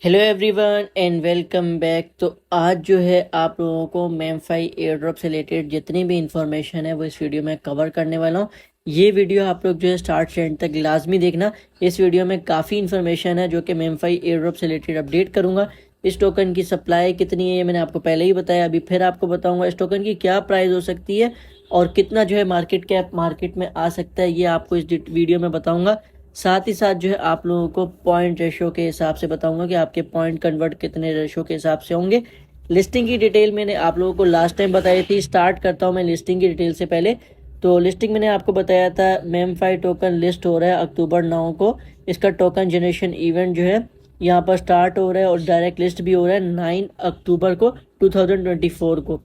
Hello everyone and welcome back. तो आज जो है आप लोगों को मेमफाई एयर ड्रॉप से रिलेटेड जितनी भी इंफॉर्मेशन है वो इस वीडियो में कवर करने वाला हूँ। ये वीडियो आप लोग जो है स्टार्ट से एंड तक लाजमी देखना। इस वीडियो में काफ़ी इन्फॉर्मेशन है जो कि मेमफाई एयर ड्रॉप से रिलेटेड अपडेट करूँगा। इस टोकन की सप्लाई कितनी है ये मैंने आपको पहले ही बताया, अभी फिर आपको बताऊँगा इस टोकन की क्या प्राइस हो सकती है और कितना जो है मार्केट कैप मार्केट में आ सकता है, ये आपको इस वीडियो में बताऊँगा। साथ ही साथ जो है आप लोगों को पॉइंट रेशो के हिसाब से बताऊंगा कि आपके पॉइंट कन्वर्ट कितने रेशो के हिसाब से होंगे। लिस्टिंग की डिटेल मैंने आप लोगों को लास्ट टाइम बताई थी। स्टार्ट करता हूं मैं लिस्टिंग की डिटेल से पहले। तो लिस्टिंग मैंने आपको बताया था, मेमफाई टोकन लिस्ट हो रहा है अक्टूबर 9 को। इसका टोकन जनरेशन इवेंट जो है यहाँ पर स्टार्ट हो रहा है और डायरेक्ट लिस्ट भी हो रहा है 9 अक्टूबर को 2024 को।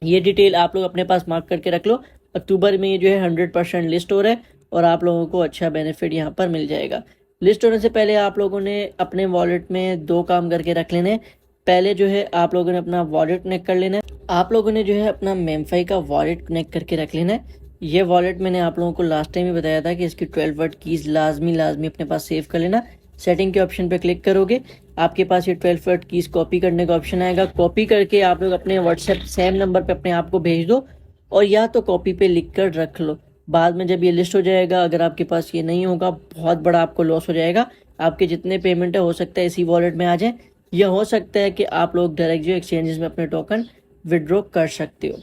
ये डिटेल आप लोग अपने पास मार्क करके रख लो। अक्टूबर में ये जो है 100% लिस्ट हो रहा है और आप लोगों को अच्छा बेनिफिट यहाँ पर मिल जाएगा। लिस्ट होने से पहले आप लोगों ने अपने वॉलेट में दो काम करके रख लेने। पहले जो है आप लोगों ने अपना वॉलेट कनेक्ट कर लेना है। आप लोगों ने जो है अपना मेमफाई का वॉलेट कनेक्ट करके रख लेना है। ये वॉलेट मैंने आप लोगों को लास्ट टाइम ही बताया था कि इसकी 12 वर्ड कीज लाजमी अपने पास सेव कर लेना। सेटिंग के ऑप्शन पे क्लिक करोगे, आपके पास ये 12 वर्ड कीज कॉपी करने का ऑप्शन आएगा। कॉपी करके आप लोग अपने व्हाट्सएप सेम नंबर पे अपने आप को भेज दो और या तो कॉपी पे लिख कर रख लो। बाद में जब ये लिस्ट हो जाएगा, अगर आपके पास ये नहीं होगा, बहुत बड़ा आपको लॉस हो जाएगा। आपके जितने पेमेंट है हो सकता है इसी वॉलेट में आ जाए, या हो सकता है कि आप लोग डायरेक्ट जो एक्सचेंजेस में अपने टोकन विड्रॉ कर सकते हो।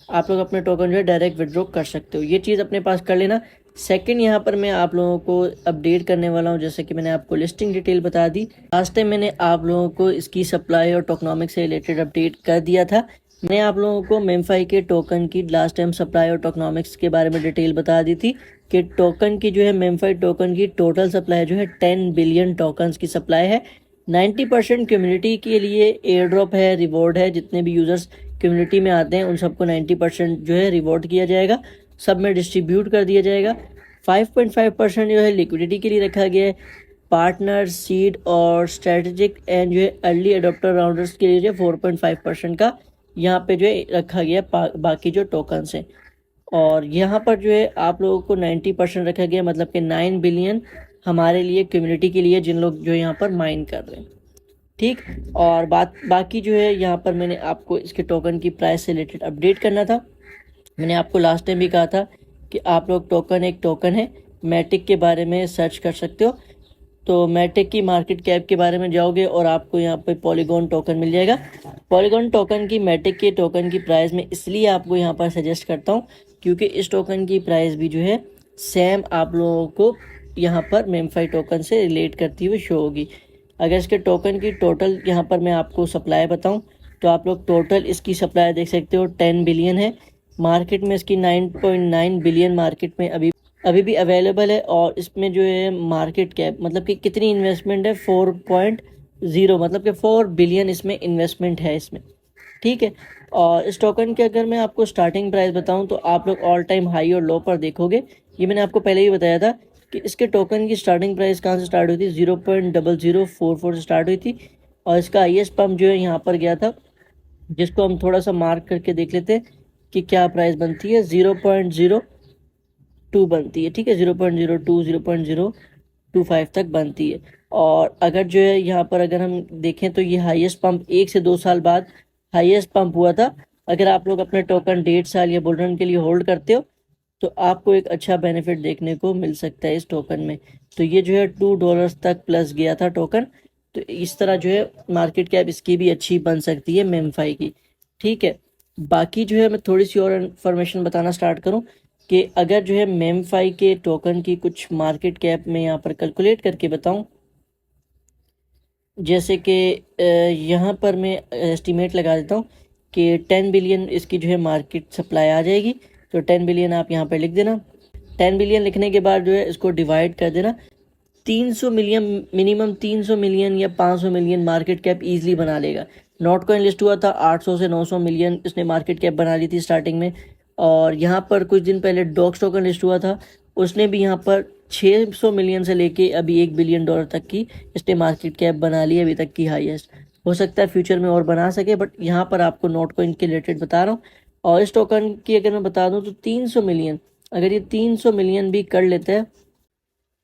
आप लोग अपने टोकन जो है डायरेक्ट विड्रॉ कर सकते हो, ये चीज़ अपने पास कर लेना। सेकंड, यहाँ पर मैं आप लोगों को अपडेट करने वाला हूँ। जैसे कि मैंने आपको लिस्टिंग डिटेल बता दी, लास्ट टाइम मैंने आप लोगों को इसकी सप्लाई और टोकनॉमिक्स से रिलेटेड अपडेट कर दिया था। मैंने आप लोगों को मेमफाई के टोकन की लास्ट टाइम सप्लाई और टोकनॉमिक्स के बारे में डिटेल बता दी थी कि टोकन की जो है मेमफाई टोकन की टोटल सप्लाई जो है 10 बिलियन टोकन्स की सप्लाई है। 90% कम्युनिटी के लिए एयर ड्रॉप है, रिवॉर्ड है। जितने भी यूजर्स कम्युनिटी में आते हैं उन सबको 90% जो है रिवॉर्ड किया जाएगा, सब में डिस्ट्रीब्यूट कर दिया जाएगा। 5.5% जो है लिक्विडिटी के लिए रखा गया है। पार्टनर, सीड और स्ट्रेटेजिक एंड जो है अर्ली अडोप्टर राउंडर्स के लिए जो 4.5% का यहाँ पे जो है रखा गया बाकी जो टोकन्स हैं। और यहाँ पर जो है आप लोगों को 90% रखा गया, मतलब कि 9 बिलियन हमारे लिए कम्युनिटी के लिए, जिन लोग जो यहाँ पर माइन कर रहे हैं। ठीक। और बाकी जो है यहाँ पर मैंने आपको इसके टोकन की प्राइस से रिलेटेड अपडेट करना था। मैंने आपको लास्ट टाइम भी कहा था कि आप लोग एक टोकन है मैटिक के बारे में सर्च कर सकते हो। तो मैटिक की मार्केट कैप के बारे में जाओगे और आपको यहाँ पे पॉलीगॉन टोकन मिल जाएगा। पॉलीगॉन टोकन की मैटिक के टोकन की प्राइस में इसलिए आपको यहाँ पर सजेस्ट करता हूँ क्योंकि इस टोकन की प्राइस भी जो है सेम आप लोगों को यहाँ पर मेमफाई टोकन से रिलेट करती हुई शो होगी। अगर इसके टोकन की टोटल यहाँ पर मैं आपको सप्लाई बताऊँ तो आप लोग टोटल इसकी सप्लाई देख सकते हो 10 बिलियन है। मार्केट में इसकी 9.9 बिलियन मार्केट में अभी भी अवेलेबल है। और इसमें जो है मार्केट कैप मतलब कि कितनी इन्वेस्टमेंट है 4.0, मतलब कि 4 बिलियन इसमें इन्वेस्टमेंट है इसमें। ठीक है। और इस टोकन के अगर मैं आपको स्टार्टिंग प्राइस बताऊं तो आप लोग ऑल टाइम हाई और लो पर देखोगे। ये मैंने आपको पहले ही बताया था कि इसके टोकन की स्टार्टिंग प्राइस कहाँ से स्टार्ट हुई थी, 0.0044 से स्टार्ट हुई थी। और इसका हाईएस्ट पंप जो है यहाँ पर गया था, जिसको हम थोड़ा सा मार्क करके देख लेते हैं कि क्या प्राइस बनती है। 0.02 बनती है। ठीक है, 0.02 0.025 तक बनती है। और अगर जो है यहाँ पर अगर हम देखें तो ये हाईएस्ट पंप 1 से 2 साल बाद हाईएस्ट पंप हुआ था। अगर आप लोग अपने टोकन 1.5 साल या बुल रन के लिए होल्ड करते हो तो आपको एक अच्छा बेनिफिट देखने को मिल सकता है इस टोकन में। तो ये जो है $2 तक प्लस गया था टोकन। तो इस तरह जो है मार्केट कैप इसकी भी अच्छी बन सकती है मेमफाई की। ठीक है। बाकी जो है मैं थोड़ी सी और इन्फॉर्मेशन बताना स्टार्ट करूं कि अगर जो है मेमफाई के टोकन की कुछ मार्केट कैप में यहाँ पर कैलकुलेट करके बताऊं, जैसे कि यहाँ पर मैं एस्टिमेट लगा देता हूँ कि 10 बिलियन इसकी जो है मार्केट सप्लाई आ जाएगी। तो 10 बिलियन आप यहाँ पर लिख देना। 10 बिलियन लिखने के बाद जो है इसको डिवाइड कर देना। 300 मिलियन, मिनिमम 300 मिलियन या 500 मिलियन मार्केट कैप इजीली बना लेगा। नॉट कॉइन लिस्ट हुआ था 800 से 900 मिलियन इसने मार्केट कैप बना ली थी स्टार्टिंग में। और यहाँ पर कुछ दिन पहले डॉक्स टोकन लिस्ट हुआ था, उसने भी यहाँ पर 600 मिलियन से लेके अभी $1 बिलियन तक की इसने मार्केट कैप बना ली, अभी तक की हाईएस्ट। हो सकता है फ्यूचर में और बना सके, बट यहाँ पर आपको नॉट कॉइन के रिलेटेड बता रहा हूँ। और इस टोकन की अगर मैं बता दूँ तो 300 मिलियन, अगर ये 300 मिलियन भी कर लेते हैं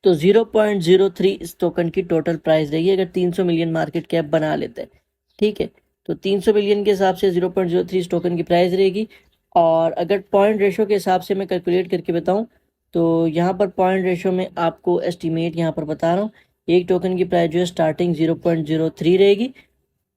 तो 0.03 इस टोकन की टोटल प्राइस रहेगी अगर 300 मिलियन मार्केट कैप बना लेते हैं। ठीक है, तो 300 मिलियन के हिसाब से 0.03 इस टोकन की प्राइस रहेगी। और अगर पॉइंट रेशो के हिसाब से मैं कैलकुलेट करके बताऊं तो यहाँ पर पॉइंट रेशो में आपको एस्टिमेट यहाँ पर बता रहा हूँ। एक टोकन की प्राइस जो है स्टार्टिंग 0.03 रहेगी,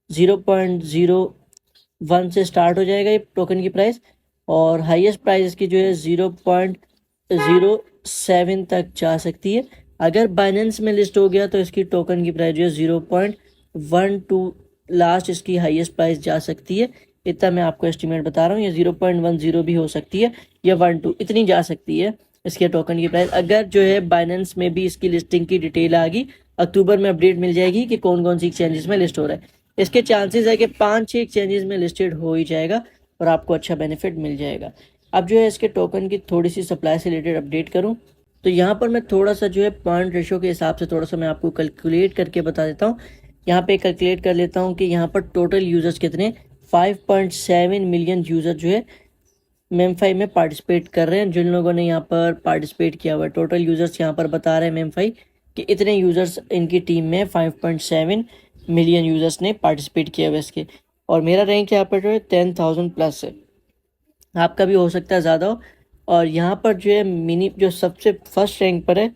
0.01 से स्टार्ट हो जाएगा ये टोकन की प्राइस, और हाईएस्ट प्राइस इसकी जो है 0.07 तक जा सकती है। अगर बाइनेंस में लिस्ट हो गया तो इसकी टोकन की प्राइस जो है 0.12 लास्ट इसकी हाईएस्ट प्राइस जा सकती है। इतना मैं आपको एस्टिमेट बता रहा हूँ, ये 0.10 भी हो सकती है या 12 इतनी जा सकती है इसके टोकन की प्राइस। अगर जो है बाइनेंस में भी इसकी लिस्टिंग की डिटेल आ गई, अक्टूबर में अपडेट मिल जाएगी कि कौन कौन सी एक्सचेंजेस में लिस्ट हो रहा है। इसके चांसेस है कि 5-6 एक्सचेंजेस में लिस्टेड हो ही जाएगा और आपको अच्छा बेनिफिट मिल जाएगा। अब जो है इसके टोकन की थोड़ी सी सप्लाई से रिलेटेड अपडेट करूं तो यहाँ पर मैं थोड़ा सा जो है पॉइंट रेशो के हिसाब से थोड़ा सा मैं आपको कैलकुलेट करके बता देता हूँ। यहाँ पे कैलकुलेट कर लेता हूँ कि यहाँ पर टोटल यूजर्स कितने 5.7 मिलियन यूजर जो है मेमफाई में पार्टिसिपेट कर रहे हैं। जिन लोगों ने यहाँ पर पार्टिसिपेट किया हुआ है टोटल यूजर्स यहाँ पर बता रहे हैं मेमफाई कि इतने यूजर्स इनकी टीम में 5.7 मिलियन यूजर्स ने पार्टिसिपेट किया हुआ इसके। और मेरा रैंक यहाँ पर जो है 10,000 प्लस है, आपका भी हो सकता है ज़्यादा हो। और यहाँ पर जो है मिनी जो सबसे फर्स्ट रैंक पर है,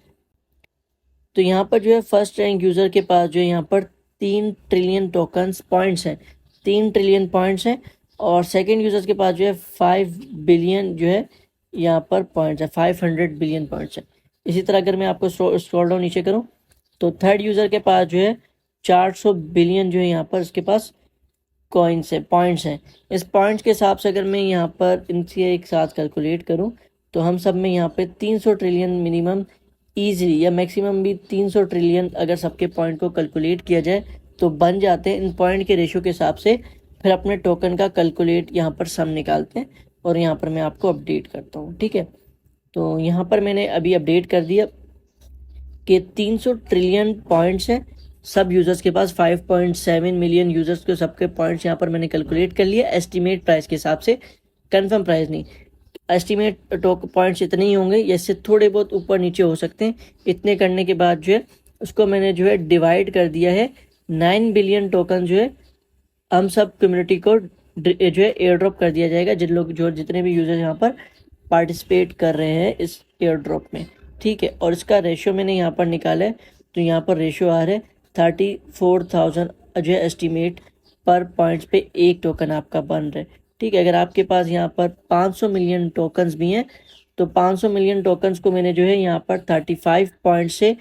तो यहाँ पर जो है फर्स्ट रैंक यूज़र के पास जो है यहाँ पर 3 ट्रिलियन टोकन्स पॉइंट्स हैं, 3 ट्रिलियन पॉइंट्स हैं। और सेकंड यूज़र्स के पास जो है 5 बिलियन जो है यहाँ पर पॉइंट्स है, 500 बिलियन पॉइंट्स है। इसी तरह अगर मैं आपको स्क्रॉल डाउन नीचे करूँ तो थर्ड यूज़र के पास जो है 400 बिलियन जो है यहाँ पर इसके पास कॉइन्स है, पॉइंट्स हैं। इस पॉइंट्स के हिसाब से अगर मैं यहाँ पर इनसे एक साथ कैलकुलेट करूँ तो हम सब में यहाँ पे 300 ट्रिलियन मिनिमम ईजिली या मैक्सिमम भी 300 ट्रिलियन अगर सबके पॉइंट को कैलकुलेट किया जाए तो बन जाते हैं। इन पॉइंट के रेशो के हिसाब से फिर अपने टोकन का कैलकुलेट यहाँ पर सम निकालते हैं और यहाँ पर मैं आपको अपडेट करता हूँ। ठीक है, तो यहाँ पर मैंने अभी अपडेट कर दिया कि 300 ट्रिलियन पॉइंट्स हैं सब यूज़र्स के पास, 5.7 मिलियन यूज़र्स के सबके पॉइंट्स यहाँ पर मैंने कैलकुलेट कर लिया एस्टिमेट प्राइस के हिसाब से, कंफर्म प्राइस नहीं। एस्टिमेट पॉइंट्स इतने ही होंगे या इससे थोड़े बहुत ऊपर नीचे हो सकते हैं। इतने करने के बाद जो है उसको मैंने जो है डिवाइड कर दिया है 9 बिलियन टोकन जो है हम सब कम्युनिटी को जो है एयर ड्रॉप कर दिया जाएगा, जितने भी यूज़र यहाँ पर पार्टिसिपेट कर रहे हैं इस एयर ड्रॉप में। ठीक है, और इसका रेशियो मैंने यहाँ पर निकाला है तो यहाँ पर रेशियो आ रहा है 34,000 जो है एस्टिमेट पर पॉइंट्स पे एक टोकन आपका बन रहा है। ठीक है, अगर आपके पास यहाँ पर 500 मिलियन टोकन्स भी हैं तो 500 मिलियन टोकन्स को मैंने जो है यहाँ पर 35 पॉइंट से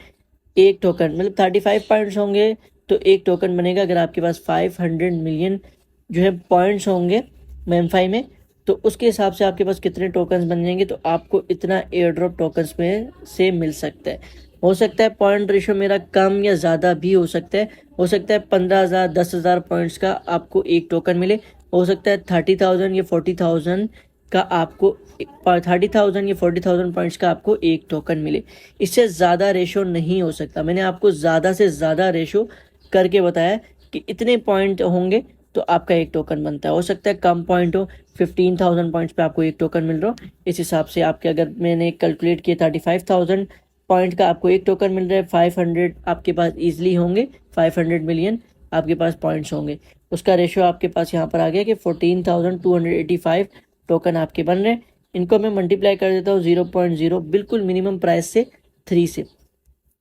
एक टोकन, मतलब 35 पॉइंट्स होंगे तो एक टोकन बनेगा। अगर आपके पास 500 मिलियन जो है पॉइंट्स होंगे मेमफाई में तो उसके हिसाब से आपके पास कितने टोकन्स बन जाएंगे, तो आपको इतना एयर ड्रॉप टोकन्स में से मिल सकता है। हो सकता है पॉइंट रेशो मेरा कम या ज़्यादा भी हो सकता है। हो सकता है 15,000 10,000 पॉइंट्स का आपको एक टोकन मिले, हो सकता है 30,000 या 40,000 का आपको 30,000 या 40,000 पॉइंट्स का आपको एक टोकन मिले। इससे ज़्यादा रेशो नहीं हो सकता। मैंने आपको ज़्यादा से ज़्यादा रेशो करके बताया कि इतने पॉइंट होंगे तो आपका एक टोकन बनता है। हो सकता है कम पॉइंट हो, 15,000 पॉइंट्स पे आपको एक टोकन मिल रहा हो। इस हिसाब से आपके अगर मैंने कैलकुलेट किया 35,000 पॉइंट का आपको एक टोकन मिल रहा है, 500 आपके पास ईजिली होंगे, 500 मिलियन आपके पास पॉइंट्स होंगे। उसका रेशो आपके पास यहाँ पर आ गया कि 14,285 टोकन आपके बन रहे हैं। इनको मैं मल्टीप्लाई कर देता हूँ 0.0 बिल्कुल मिनिमम प्राइस से 3 से,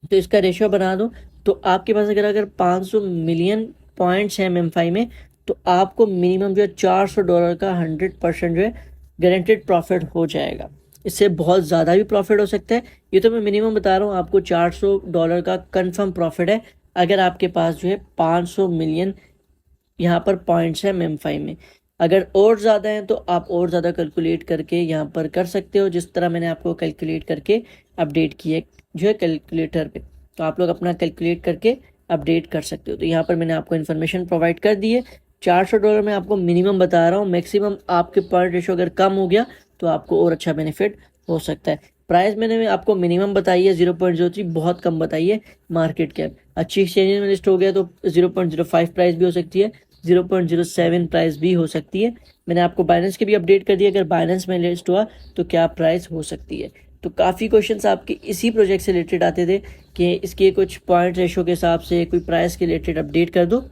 तो इसका रेशियो बना दो तो आपके पास अगर 500 मिलियन पॉइंट्स हैं मेमफाई में तो आपको मिनिमम जो है $400 का 100% जो है गारंटेड प्रॉफिट हो जाएगा। इससे बहुत ज़्यादा भी प्रॉफिट हो सकता है, ये तो मैं मिनिमम बता रहा हूँ आपको। $400 का कंफर्म प्रॉफिट है अगर आपके पास जो है 500 मिलियन यहाँ पर पॉइंट्स हैं मेमफाई में। अगर और ज़्यादा हैं तो आप और ज़्यादा कैलकुलेट करके यहाँ पर कर सकते हो, जिस तरह मैंने आपको कैलकुलेट करके अपडेट किया जो है कैलकुलेटर पे, तो आप लोग अपना कैलकुलेट करके अपडेट कर सकते हो। तो यहाँ पर मैंने आपको इन्फॉर्मेशन प्रोवाइड कर दी है। $400 में आपको मिनिमम बता रहा हूँ, मैक्सिमम आपके पॉइंट रेशो अगर कम हो गया तो आपको और अच्छा बेनिफिट हो सकता है। प्राइस मैंने आपको मिनिमम बताई है 0.03, बहुत कम बताई है मार्केट कैप। अच्छी एक्सचेंज में लिस्ट हो गया तो 0.05 प्राइस भी हो सकती है, 0.07 प्राइस भी हो सकती है। मैंने आपको बाइनेंस के भी अपडेट कर दिया, अगर बाइनेंस में लिस्ट हुआ तो क्या प्राइस हो सकती है। तो काफ़ी क्वेश्चंस आपके इसी प्रोजेक्ट से रिलेटेड आते थे कि इसके कुछ पॉइंट रेशो के हिसाब से कोई प्राइस के रिलेटेड अपडेट कर दो,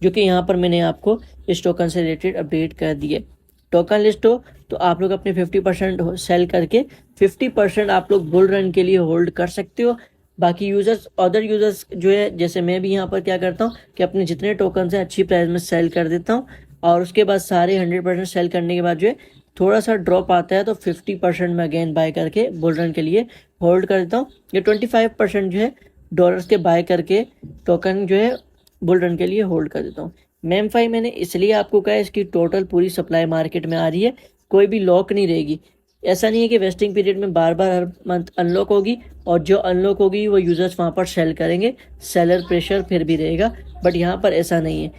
जो कि यहाँ पर मैंने आपको इस टोकन से रिलेटेड अपडेट कर दिए। टोकन लिस्ट हो तो आप लोग अपने 50% सेल करके 50% आप लोग बुल रन के लिए होल्ड कर सकते हो। बाकी यूज़र्स, अदर यूज़र्स जो है, जैसे मैं भी यहाँ पर क्या करता हूँ कि अपने जितने टोकन हैं अच्छी प्राइस में सेल कर देता हूँ, और उसके बाद सारे 100% सेल करने के बाद जो है थोड़ा सा ड्रॉप आता है तो 50% में अगेन बाय करके बुल रन के लिए होल्ड कर देता हूँ। ये 25% जो है डॉलर्स के बाय करके टोकन जो है बुल रन के लिए होल्ड कर देता हूँ। मेमफाई मैंने इसलिए आपको कहा, इसकी टोटल पूरी सप्लाई मार्केट में आ रही है, कोई भी लॉक नहीं रहेगी। ऐसा नहीं है कि वेस्टिंग पीरियड में बार बार हर मंथ अनलॉक होगी और जो अनलॉक होगी वो यूज़र्स वहाँ पर सेल करेंगे, सेलर प्रेशर फिर भी रहेगा। बट यहाँ पर ऐसा नहीं है,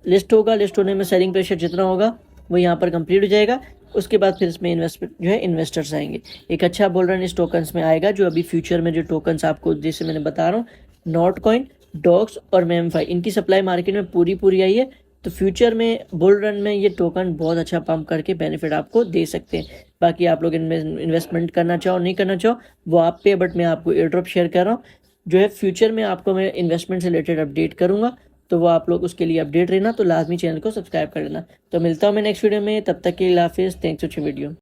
लिस्ट होगा, लिस्ट होने में सेलिंग प्रेशर जितना होगा वो यहाँ पर कंप्लीट हो जाएगा। उसके बाद फिर इसमें इन्वेस्टमेंट जो है इन्वेस्टर्स आएंगे। एक अच्छा बुल रन इस टोकन्स में आएगा, जो अभी फ्यूचर में जो टोकन्स आपको जैसे मैंने बता रहा हूँ, नॉट कॉइन, डॉक्स और मेमफाई, इनकी सप्लाई मार्केट में पूरी आई है। तो फ्यूचर में बुल रन में ये टोकन बहुत अच्छा पंप करके बेनिफिट आपको दे सकते हैं। बाकी आप लोग इन्वेस्टमेंट करना चाहो नहीं करना चाहो वो आप पे, बट मैं आपको एयर ड्रॉप शेयर कर रहा हूँ जो है फ्यूचर में आपको मैं इन्वेस्टमेंट से रिलेटेड अपडेट करूँगा। तो वो आप लोग उसके लिए अपडेट रहना, तो लाजमी चैनल को सब्सक्राइब कर लेना। तो मिलता हूँ मैं नेक्स्ट वीडियो में, तब तक के लिए हाफिज़। Thanks for video.